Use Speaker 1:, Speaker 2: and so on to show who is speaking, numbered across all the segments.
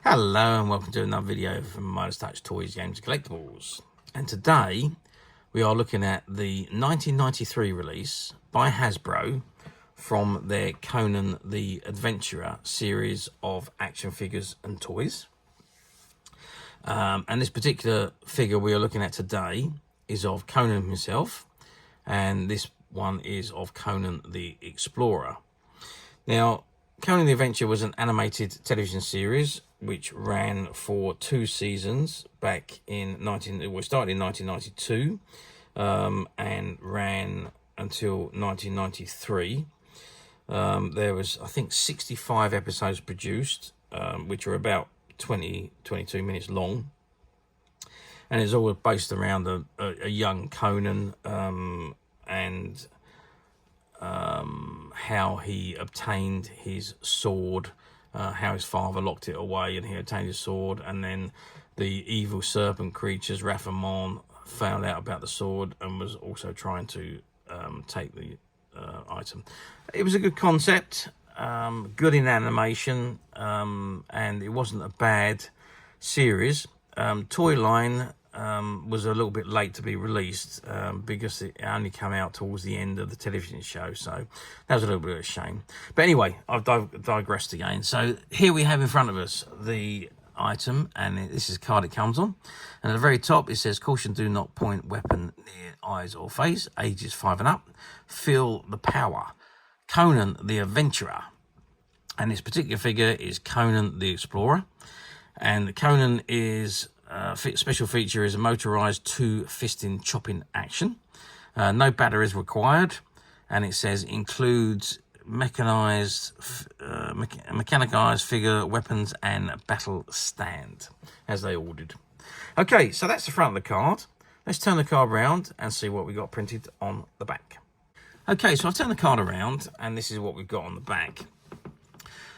Speaker 1: Hello and welcome to another video from Motorized Toys, Games and Collectibles. And today we are looking at the 1993 release by Hazbro from their Conan The Adventurer series of action figures and toys. And this particular figure we are looking at today is of Conan himself, and this one is of Conan The Explorer. Now, Conan the Adventurer was an animated television series which ran for 2 seasons back in started in 1992 and ran until 1993. There was, I think, 65 episodes produced, which are about 22 minutes long, and it's all based around a young Conan and how he obtained his sword, how his father locked it away and he obtained his sword, and then the evil serpent creatures, Wrath Amon, found out about the sword and was also trying to take the item. It was a good concept, good in animation, and it wasn't a bad series. Toy line was a little bit late to be released because it only came out towards the end of the television show, so that was a little bit of a shame. But anyway, I've digressed again. So here we have in front of us the item, and this is the card it comes on, and at the very top it says, "Caution, do not point weapon near eyes or face, ages 5 and up, feel the power, Conan the Adventurer." And this particular figure is Conan the Explorer, and Conan is special feature is a motorized 2-fisting chopping action. No batteries required, and it says includes mechanized figure, weapons, and battle stand, as they ordered. Okay, so that's the front of the card. Let's turn the card around and see what we got printed on the back. Okay, so I've turned the card around, and this is what we've got on the back.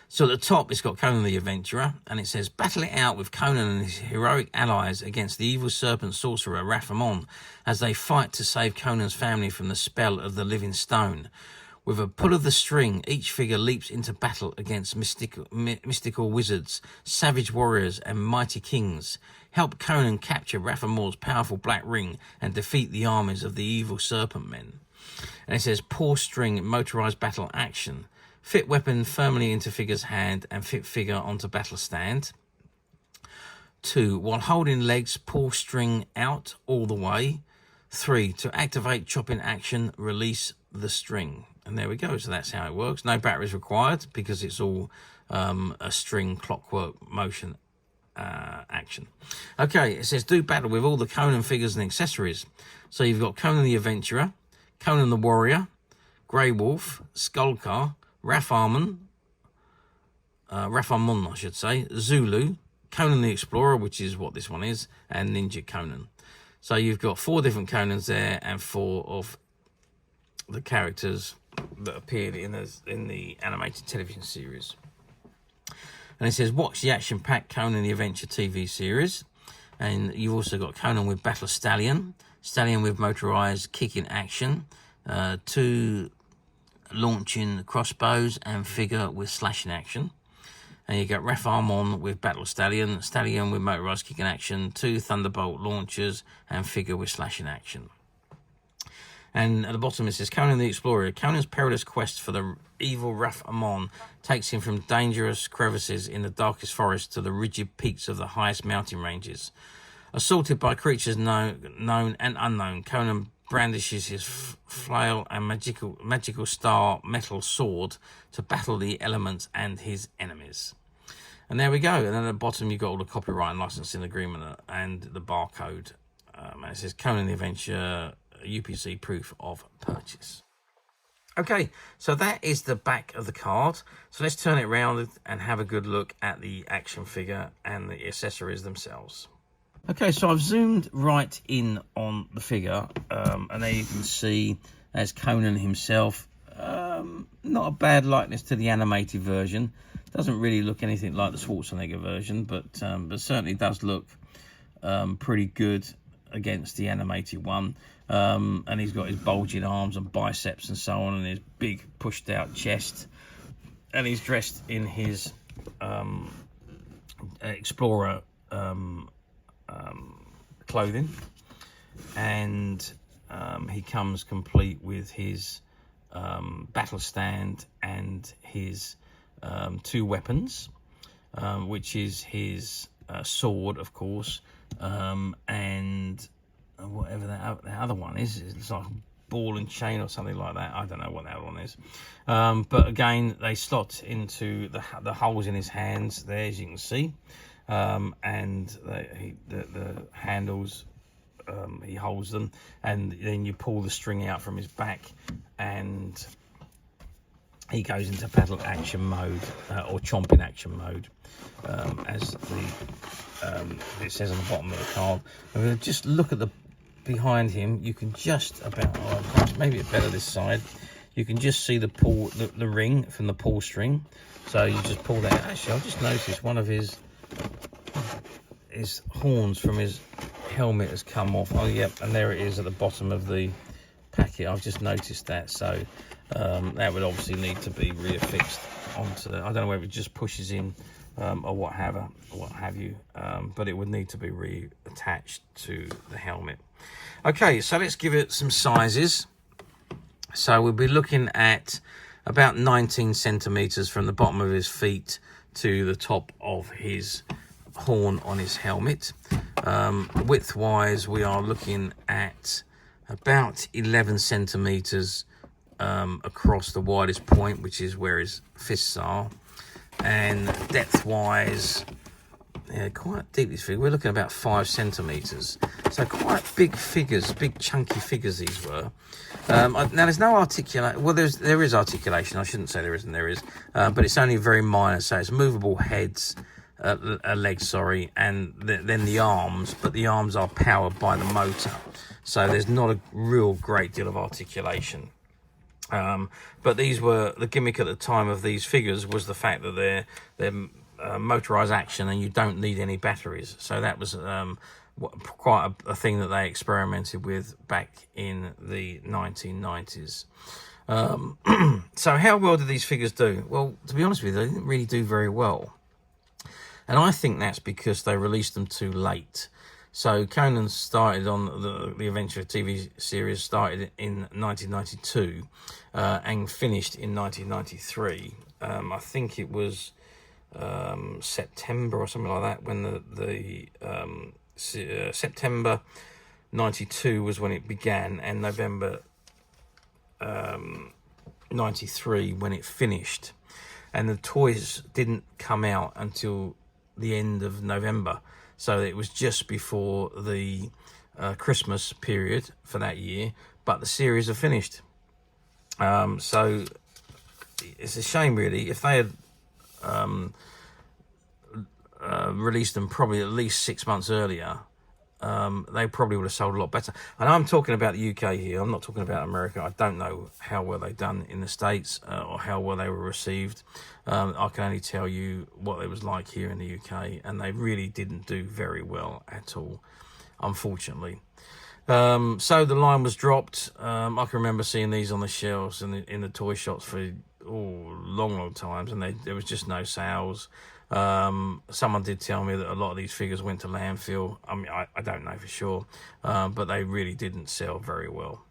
Speaker 1: So at the top, it's got Conan the Adventurer, and it says, "Battle it out with Conan and his heroic allies against the evil serpent sorcerer Wrath Amon as they fight to save Conan's family from the spell of the living stone. With a pull of the string, each figure leaps into battle against mystical wizards, savage warriors, and mighty kings. Help Conan capture Wrath Amon's powerful black ring and defeat the armies of the evil Serpent Men." And it says, "Pull string motorized battle action. Fit weapon firmly into figure's hand and fit figure onto battle stand. 2. While holding legs, pull string out all the way. 3. To activate chopping action, release the string." And there we go. So that's how it works. No batteries required because it's all a string clockwork motion action. Okay, it says, "Do battle with all the Conan figures and accessories." So you've got Conan the Adventurer, Conan the Warrior, Grey Wolf, Skullcar, Wrath Amon, I should say, Zulu, Conan the Explorer, which is what this one is, and Ninja Conan. So you've got 4 different Conans there and 4 of the characters that appeared in the animated television series. And it says, "Watch the action-packed Conan the Adventure TV series." And you've also got Conan with Battle Stallion, Stallion with motorized kicking action, 2 launching crossbows, and figure with slashing action. And you got Wrath Amon with Battle Stallion, Stallion with motorized kicking action, 2 thunderbolt launchers, and figure with slashing action. And at the bottom it says, "Conan the Explorer. Conan's perilous quest for the evil Wrath Amon takes him from dangerous crevices in the darkest forest to the rigid peaks of the highest mountain ranges. Assaulted by creatures known and unknown, Conan brandishes his flail and magical star metal sword to battle the elements and his enemies." And there we go. And then at the bottom you've got all the copyright and licensing agreement and the barcode. And it says, "Conan the Adventure, UPC proof of purchase." Okay, so that is the back of the card. So let's turn it around and have a good look at the action figure and the accessories themselves. Okay, so I've zoomed right in on the figure, and there you can see as Conan himself. Not a bad likeness to the animated version. Doesn't really look anything like the Schwarzenegger version, but certainly does look pretty good against the animated one. And he's got his bulging arms and biceps and so on, and his big pushed out chest. And he's dressed in his Explorer clothing, and he comes complete with his battle stand and his 2 weapons, which is his sword, of course, and whatever that other one is. It's like a ball and chain or something like that. I don't know what that one is. But again, they slot into the holes in his hands there, as you can see, and the handles, he holds them, and then you pull the string out from his back, and he goes into battle action mode, or chomping action mode, as it says on the bottom of the card. And just look at the behind him. You can just about, maybe it's better this side. You can just see the pull, the ring from the pull string. So you just pull that. Actually, I've just noticed one of his horns from his helmet has come off. Oh, yep, and there it is at the bottom of the packet. I've just noticed that. So that would obviously need to be reaffixed onto the, I don't know whether it just pushes in or what have you, but it would need to be reattached to the helmet. Okay, so let's give it some sizes. So we'll be looking at about 19 centimeters from the bottom of his feet to the top of his horn on his helmet. Width wise, we are looking at about 11 centimeters across the widest point, which is where his fists are, and depth wise, yeah, quite deep. This figure, we're looking at about 5 centimeters, so quite big figures, big chunky figures these were. Now there's no articulation. Well, there is articulation. I shouldn't say there isn't. There is, but it's only very minor. So it's movable heads, legs, sorry, and then the arms. But the arms are powered by the motor, so there's not a real great deal of articulation. But these were the gimmick at the time of these figures was the fact that they're motorized action and you don't need any batteries. So that was quite a thing that they experimented with back in the 1990s. So how well did these figures do? Well, to be honest with you, they didn't really do very well. And I think that's because they released them too late. So Conan started on the Adventurer TV series, started in 1992 and finished in 1993. I think it was September or something like that when September 92 was when it began, and November 93 when it finished. And the toys didn't come out until the end of November. So it was just before the Christmas period for that year, but the series are finished. So it's a shame, really. If they had released them probably at least 6 months earlier, they probably would have sold a lot better. And I'm talking about the UK here. I'm not talking about America. I don't know how well they've done in the States or how well they were received. I can only tell you what it was like here in the UK, and they really didn't do very well at all, unfortunately. So the line was dropped. I can remember seeing these on the shelves and in the toy shops for long times, and there was just no sales. Someone did tell me that a lot of these figures went to landfill. I mean, I don't know for sure, but they really didn't sell very well.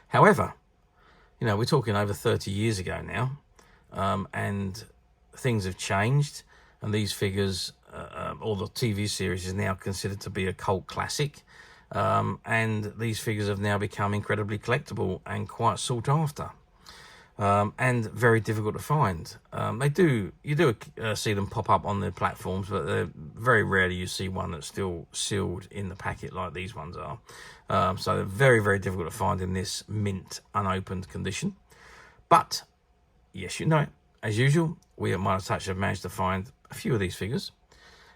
Speaker 1: However, we're talking over 30 years ago now, and things have changed, and these figures, or the TV series, is now considered to be a cult classic, and these figures have now become incredibly collectible and quite sought after. And very difficult to find. You do see them pop up on the platforms, but very rarely you see one that's still sealed in the packet like these ones are. So they're very, very difficult to find in this mint, unopened condition. But, yes, as usual, we at Midas Touch have managed to find a few of these figures,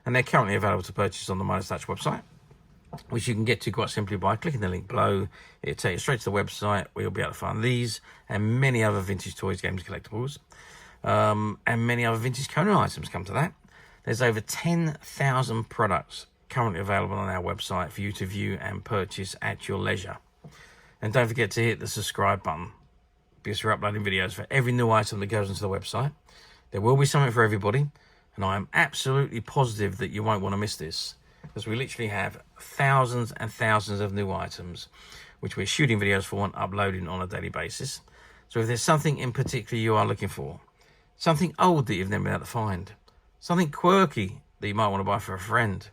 Speaker 1: and they're currently available to purchase on the Midas Touch website, which you can get to quite simply by clicking the link below. It'll take you straight to the website where you'll be able to find these and many other vintage toys, games, collectibles, and many other vintage Conan items. Come to that. There's over 10,000 products currently available on our website for you to view and purchase at your leisure. And don't forget to hit the subscribe button, because we're uploading videos for every new item that goes into the website. There will be something for everybody, and And I am absolutely positive that you won't want to miss this, because we literally have thousands and thousands of new items, which we're shooting videos for and uploading on a daily basis. So if there's something in particular you are looking for, something old that you've never been able to find, something quirky that you might want to buy for a friend,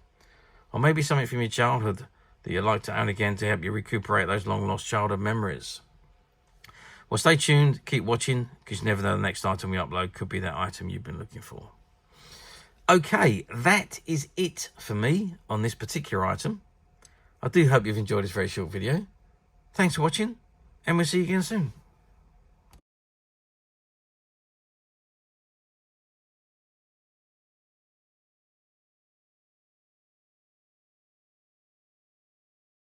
Speaker 1: or maybe something from your childhood that you'd like to own again to help you recuperate those long lost childhood memories, well, stay tuned, keep watching, because you never know the next item we upload could be that item you've been looking for. Okay, that is it for me on this particular item. I do hope you've enjoyed this very short video. Thanks for watching, and we'll see you again soon.